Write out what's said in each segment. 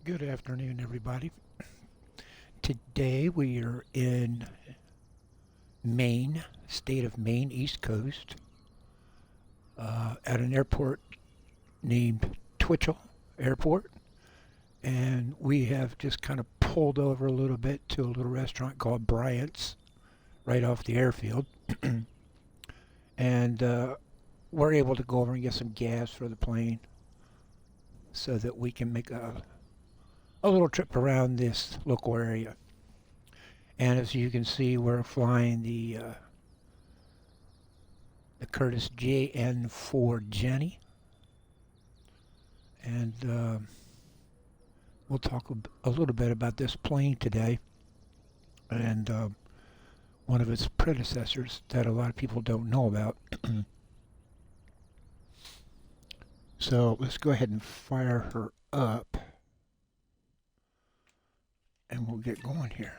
Good afternoon, everybody. Today we are in Maine, state of Maine, East Coast, at an airport named Twitchell Airport. And we have just kind of pulled over a little bit to a little restaurant called Bryant's right off the airfield. And we're able to go over and get some gas for the plane so that we can make a little trip around this local area. And as you can see, we're flying the Curtiss JN-4 Jenny. And we'll talk a little bit about this plane today and one of its predecessors that a lot of people don't know about. So let's go ahead and fire her up. And we'll get going here.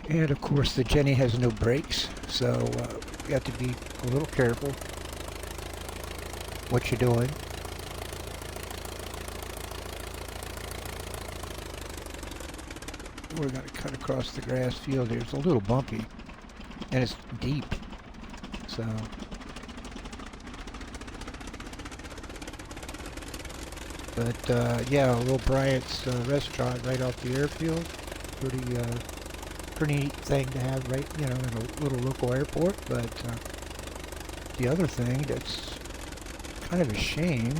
And of course the Jenny has no brakes, so you have to be a little careful what you're doing. We're going to cut across the grass field here. It's a little bumpy and it's deep, so but yeah, a little Bryant's restaurant right off the airfield. Pretty neat thing to have right, in a little local airport. But the other thing that's kind of a shame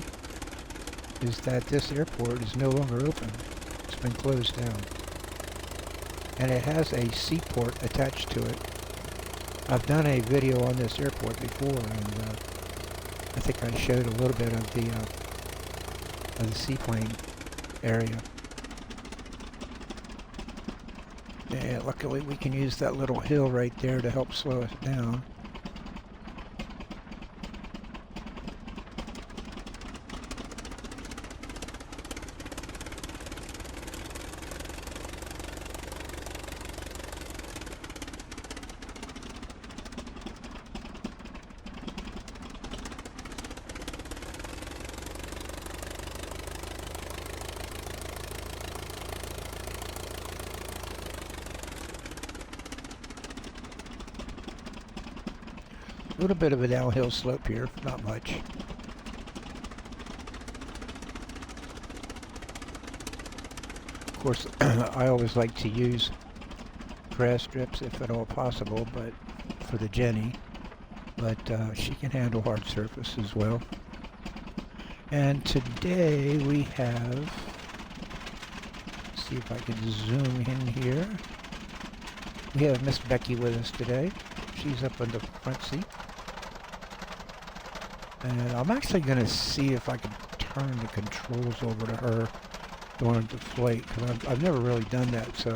is that this airport is no longer open. It's been closed down. And it has a seaport attached to it. I've done a video on this airport before, and I think I showed a little bit of the seaplane area. Yeah, luckily we can use that little hill right there to help slow us down. A little bit of a downhill slope here, not much. Of course, I always like to use grass strips if at all possible, but for the Jenny, but she can handle hard surface as well. And today we have, let's see if I can zoom in here. We have Miss Becky with us today. She's up in the front seat. And I'm actually going to see if I can turn the controls over to her during the flight, because I've never really done that, so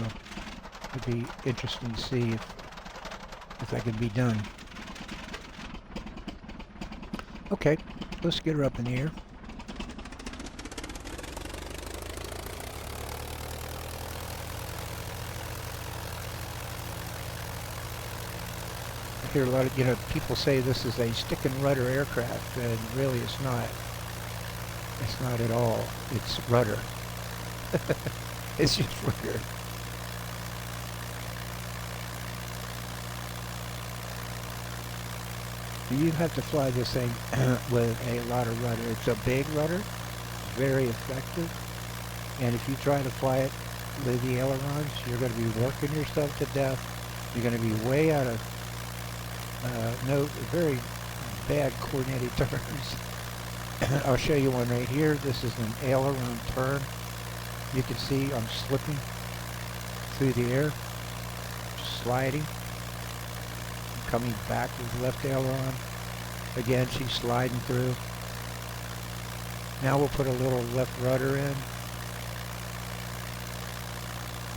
it'd be interesting to see if that can be done. Okay, let's get her up in the air. I hear a lot of, people say this is a stick and rudder aircraft, and really it's not. It's not at all. It's rudder. It's just rudder. You have to fly this thing with a lot of rudder. It's a big rudder, very effective, and if you try to fly it with the ailerons, you're going to be working yourself to death. You're going to be way out of very bad coordinated turns. I'll show you one right here. This is an aileron turn. You can see I'm slipping through the air, sliding, coming back with left aileron. Again, she's sliding through. Now we'll put a little left rudder in.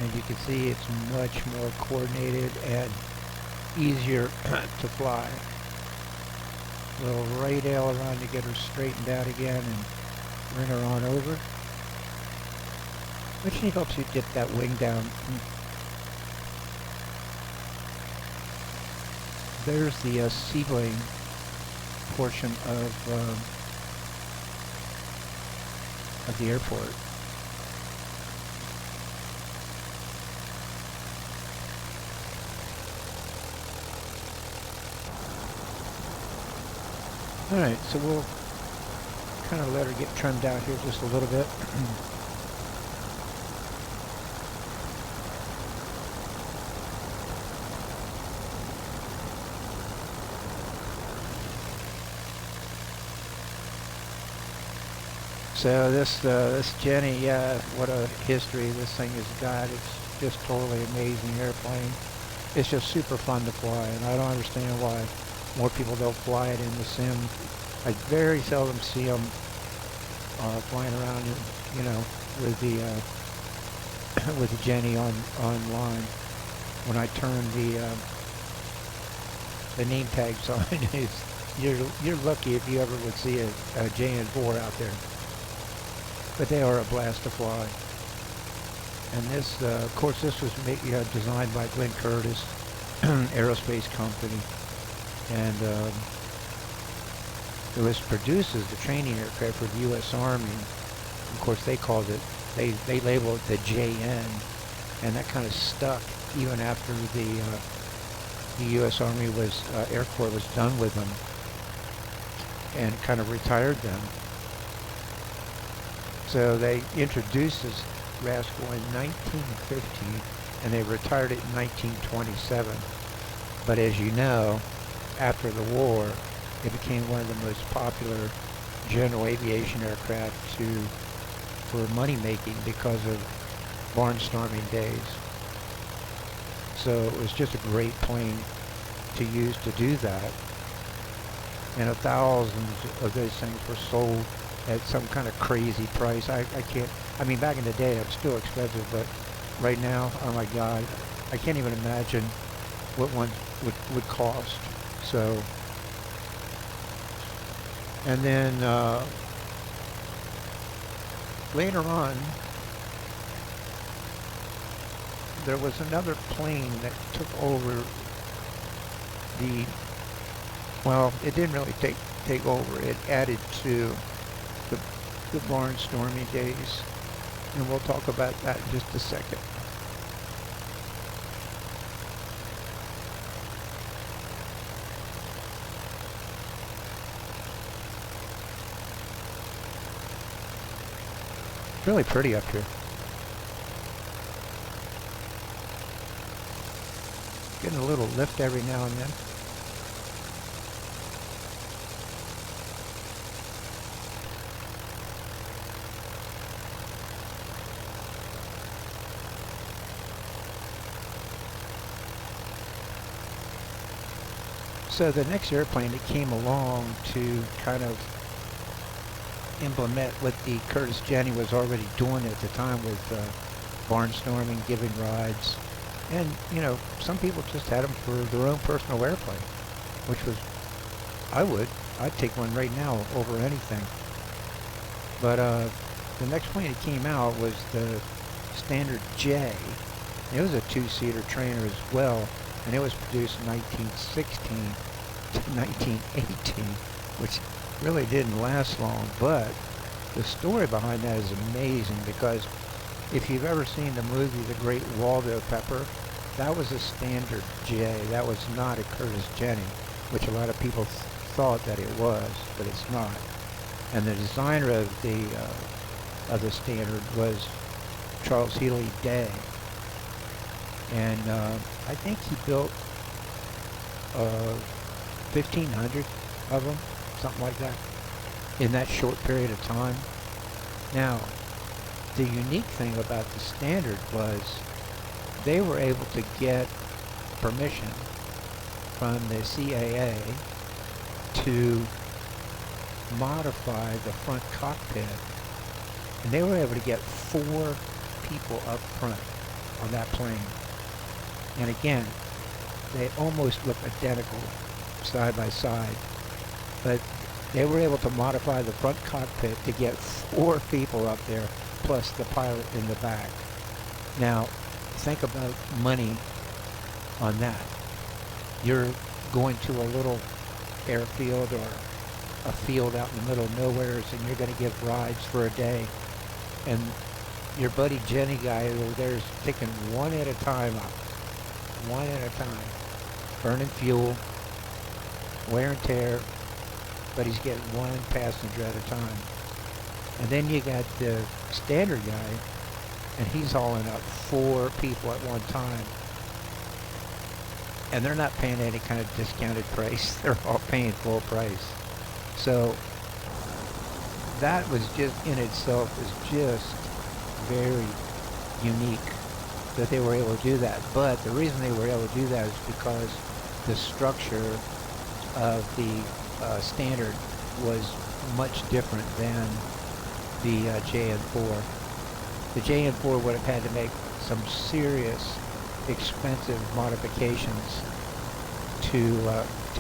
And you can see it's much more coordinated and easier to fly. A little right aileron to get her straightened out again and bring her on over. Which helps you get that wing down there's the seaplane portion of the airport. Alright, so we'll kind of let her get trimmed out here just a little bit. So this Jenny, yeah, what a history this thing has got. It's just totally amazing airplane. It's just super fun to fly, and I don't understand why more people don't fly it in the sim. I very seldom see them flying around, you know, with the with the Jenny online. When I turn the name tags on, you're lucky if you ever would see a JN-4 out there. But they are a blast to fly. And this, of course, this was designed by Glenn Curtis, aerospace company, and it was produced as the training aircraft for the U.S. Army. Of course, they called it, they labeled it the JN, and that kind of stuck even after the U.S. Army Air Corps was done with them and kind of retired them. So they introduced this rascal in 1950, and they retired it in 1927. But as you know, after the war, it became one of the most popular general aviation aircraft for money making because of barnstorming days. So it was just a great plane to use to do that. And thousands of those things were sold at some kind of crazy price. I can't, I mean, back in the day, it was still expensive, but right now, oh my God, I can't even imagine what one would cost. So, and then later on, there was another plane that took over well, it didn't really take over. It added to the barnstorming days, and we'll talk about that in just a second. It's really pretty up here. Getting a little lift every now and then. So the next airplane that came along to kind of implement what the Curtis Jenny was already doing at the time with barnstorming, giving rides, and you know, some people just had them for their own personal airplane, which was, I'd take one right now over anything. But the next plane that came out was the Standard J. It was a two-seater trainer as well, and it was produced in 1916 to 1918, which really didn't last long. But the story behind that is amazing, because if you've ever seen the movie The Great Waldo Pepper, that was a Standard J. That was not a Curtis Jenny, which a lot of people thought that it was, but it's not. And the designer of the Standard was Charles Healy Day, and I think he built 1,500 of them, something like that, in that short period of time. Now, the unique thing about the Standard was they were able to get permission from the CAA to modify the front cockpit, and they were able to get 4 people up front on that plane. And again, they almost look identical side by side, but they were able to modify the front cockpit to get 4 people up there, plus the pilot in the back. Now, think about money on that. You're going to a little airfield or a field out in the middle of nowhere, and you're going to give rides for a day, and your buddy Jenny guy over there is taking one at a time up, one at a time, burning fuel, wear and tear, but he's getting one passenger at a time. And then you got the standard guy, and he's hauling up 4 people at one time. And they're not paying any kind of discounted price. They're all paying full price. So that was just in itself is just very unique that they were able to do that. But the reason they were able to do that is because the structure of the standard was much different than the JN-4. The JN-4 would have had to make some serious, expensive modifications to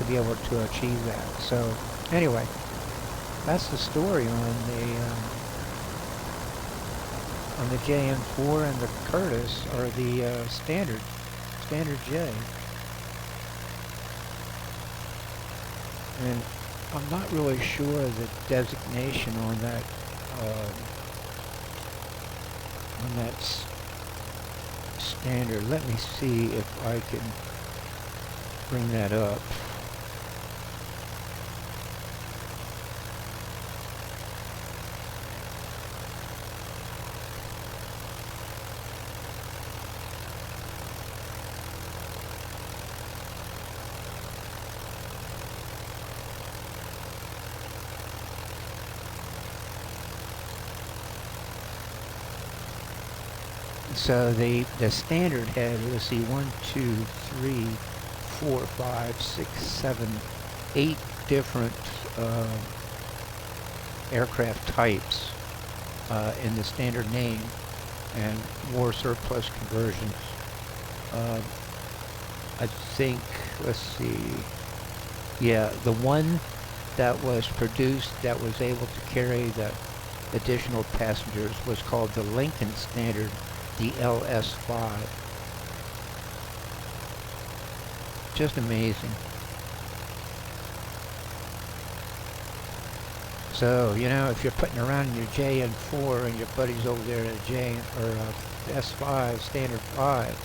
be able to achieve that. So anyway, that's the story on the JN-4, and the Curtiss, or the standard J. And I'm not really sure the designation on that standard. Let me see if I can bring that up. So the standard had, let's see, 1, 2, 3, 4, 5, 6, 7, 8 different aircraft types in the standard name and war surplus conversions. I think, let's see, yeah, the one that was produced that was able to carry the additional passengers was called the Lincoln Standard, the LS5. Just amazing. So, you know, if you're putting around in your JN-4 and your buddy's over there at a S5, Standard 5,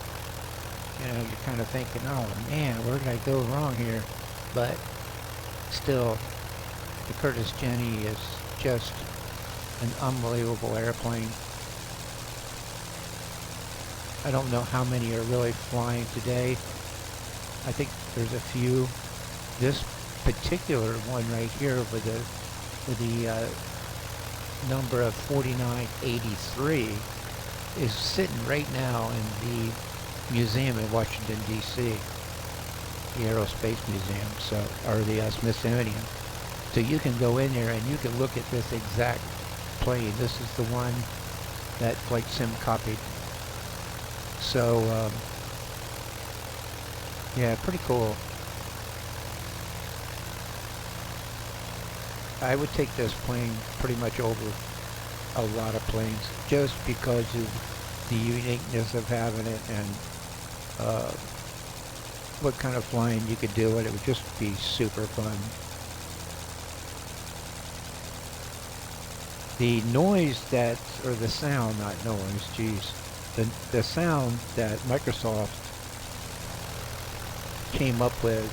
you know, you're kind of thinking, oh man, where did I go wrong here? But still, the Curtiss Jenny is just an unbelievable airplane. I don't know how many are really flying today. I think there's a few. This particular one right here with the number of 4983 is sitting right now in the museum in Washington, D.C., the Aerospace Museum, so, or the Smithsonian. So you can go in there and you can look at this exact plane. This is the one that Flight Sim copied. So, yeah, pretty cool. I would take this plane pretty much over a lot of planes just because of the uniqueness of having it, and what kind of flying you could do it. It would just be super fun. The noise that, or the sound, not noise, geez. The sound that Microsoft came up with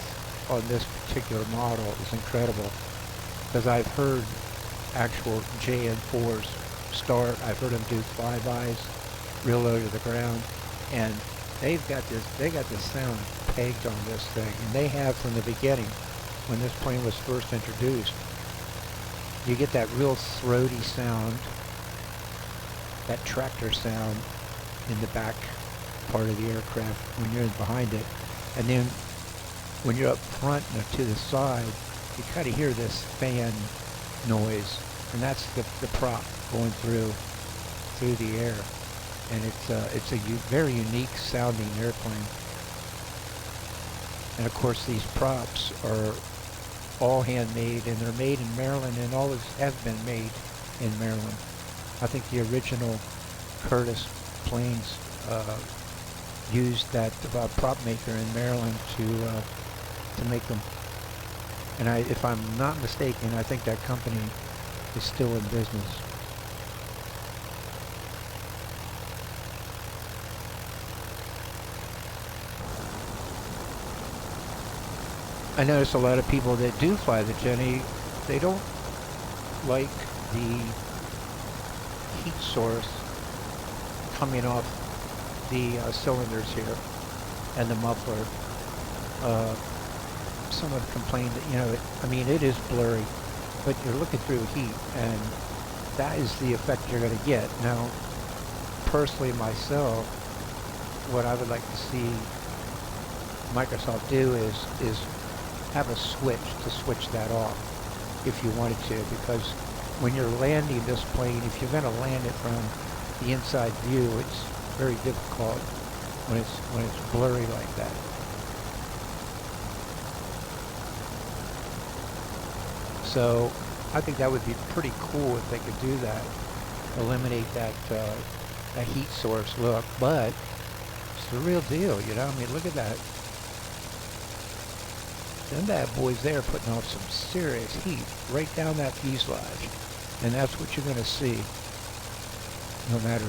on this particular model is incredible, because I've heard actual JN-4s start. I've heard them do flybys real low to the ground, and they got this sound pegged on this thing, and they have from the beginning when this plane was first introduced. You get that real throaty sound, that tractor sound in the back part of the aircraft when you're behind it, and then when you're up front and to the side, you kind of hear this fan noise, and that's the prop going through the air, and it's a very unique sounding airplane. And of course, these props are all handmade, and they're made in Maryland, and always have been made in Maryland. I think the original Curtiss planes used that prop maker in Maryland to make them. And if I'm not mistaken, I think that company is still in business. I notice a lot of people that do fly the Jenny, they don't like the heat source coming off the cylinders here and the muffler. Someone complained that, I mean, it is blurry, but you're looking through heat, and that is the effect you're going to get. Now, personally myself, what I would like to see Microsoft do is have a switch to switch that off if you wanted to, because when you're landing this plane, if you're going to land it from the inside view, it's very difficult when it's blurry like that. So I think that would be pretty cool if they could do that, eliminate that heat source look. But it's the real deal, I mean, look at that. Them bad boys there putting off some serious heat right down that fuselage, and that's what you're going to see, no matter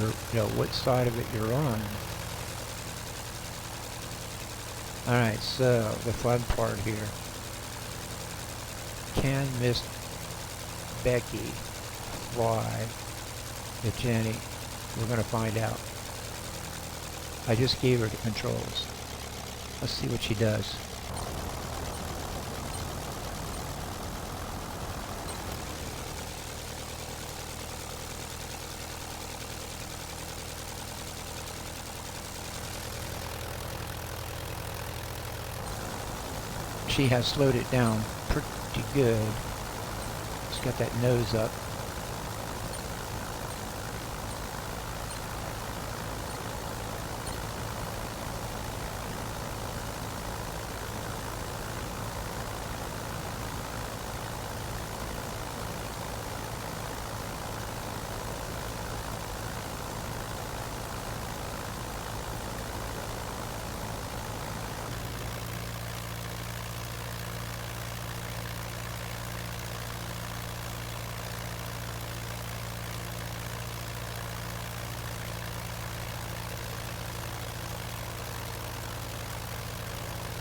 what side of it you're on. All right, so the fun part here. Can Miss Becky fly the Jenny? We're going to find out. I just gave her the controls. Let's see what she does. She has slowed it down pretty good. She's got that nose up.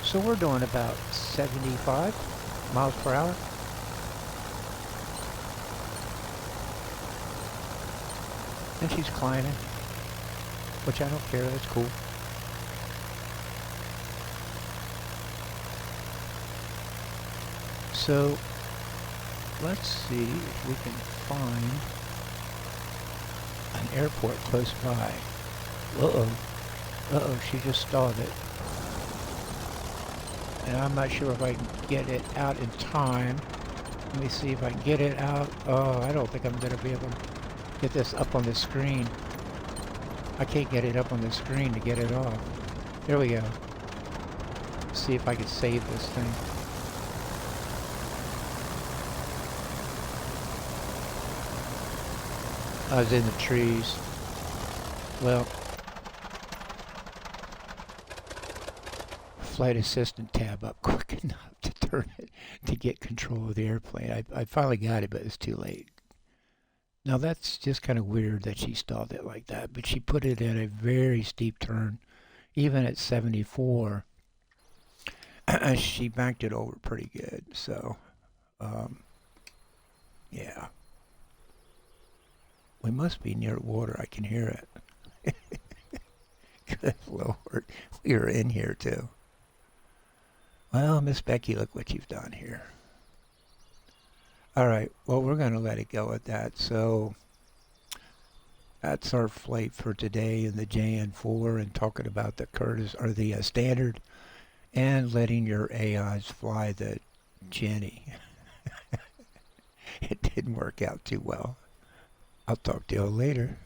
So we're doing about 75 miles per hour. And she's climbing, which I don't care, that's cool. So let's see if we can find an airport close by. Uh-oh, she just stalled it. And I'm not sure if I can get it out in time. Let me see if I can get it out. Oh, I don't think I'm going to be able to get this up on the screen. I can't get it up on the screen to get it off. There we go. Let's see if I can save this thing. I was in the trees. Well, flight assistant tab up quick enough to turn it to get control of the airplane. I finally got it, but it's too late. Now that's just kind of weird that she stalled it like that, but she put it in a very steep turn, even at 74. She banked it over pretty good. So, yeah, we must be near water. I can hear it. Good Lord, we are in here too. Well, Miss Becky, look what you've done here. All right, well, we're going to let it go at that. So that's our flight for today in the JN-4, and talking about the Curtis or the Standard, and letting your AIs fly the Jenny. It didn't work out too well. I'll talk to you later.